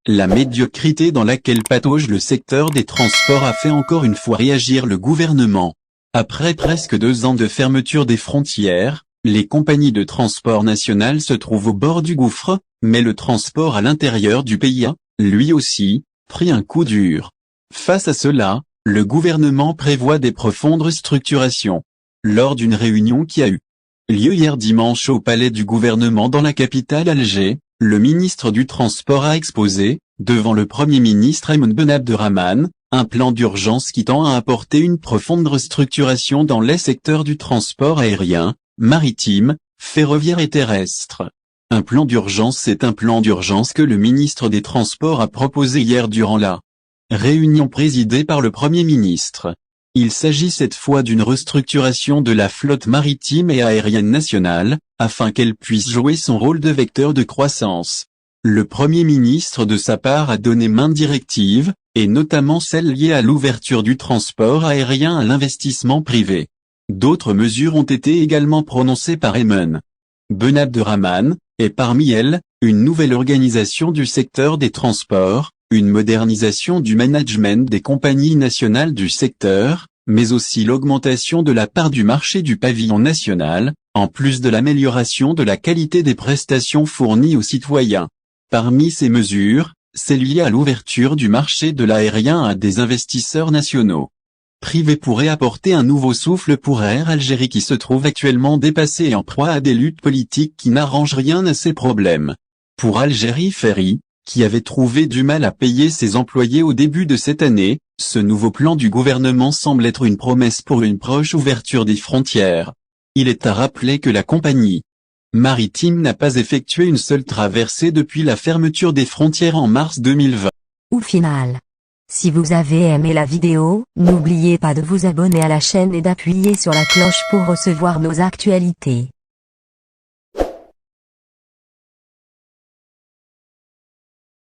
La médiocrité dans laquelle patauge le secteur des transports a fait encore une fois réagir le gouvernement. Après presque 2 ans de fermeture des frontières, les compagnies de transport national se trouvent au bord du gouffre, mais le transport à l'intérieur du pays a, lui aussi, pris un coup dur. Face à cela, le gouvernement prévoit des profondes restructurations. Lors d'une réunion qui a eu lieu hier dimanche au palais du gouvernement dans la capitale Alger, le ministre du Transport a exposé, devant le Premier ministre Ayman Ben Abderrahmane, un plan d'urgence qui tend à apporter une profonde restructuration dans les secteurs du transport aérien, maritime, ferroviaire et terrestre. Un plan d'urgence est un plan d'urgence que le ministre des Transports a proposé hier durant la réunion présidée par le Premier ministre. Il s'agit cette fois d'une restructuration de la flotte maritime et aérienne nationale, afin qu'elle puisse jouer son rôle de vecteur de croissance. Le Premier ministre de sa part a donné maintes directives, et notamment celles liées à l'ouverture du transport aérien à l'investissement privé. D'autres mesures ont été également prononcées par Ayman Ben Abderrahmane, et parmi elles, une nouvelle organisation du secteur des transports, une modernisation du management des compagnies nationales du secteur, mais aussi l'augmentation de la part du marché du pavillon national, en plus de l'amélioration de la qualité des prestations fournies aux citoyens. Parmi ces mesures, c'est lié à l'ouverture du marché de l'aérien à des investisseurs nationaux privés pourrait apporter un nouveau souffle pour Air Algérie qui se trouve actuellement dépassé et en proie à des luttes politiques qui n'arrangent rien à ses problèmes. Pour Algérie Ferry, qui avait trouvé du mal à payer ses employés au début de cette année, ce nouveau plan du gouvernement semble être une promesse pour une proche ouverture des frontières. Il est à rappeler que la compagnie maritime n'a pas effectué une seule traversée depuis la fermeture des frontières en mars 2020. Au final, si vous avez aimé la vidéo, n'oubliez pas de vous abonner à la chaîne et d'appuyer sur la cloche pour recevoir nos actualités.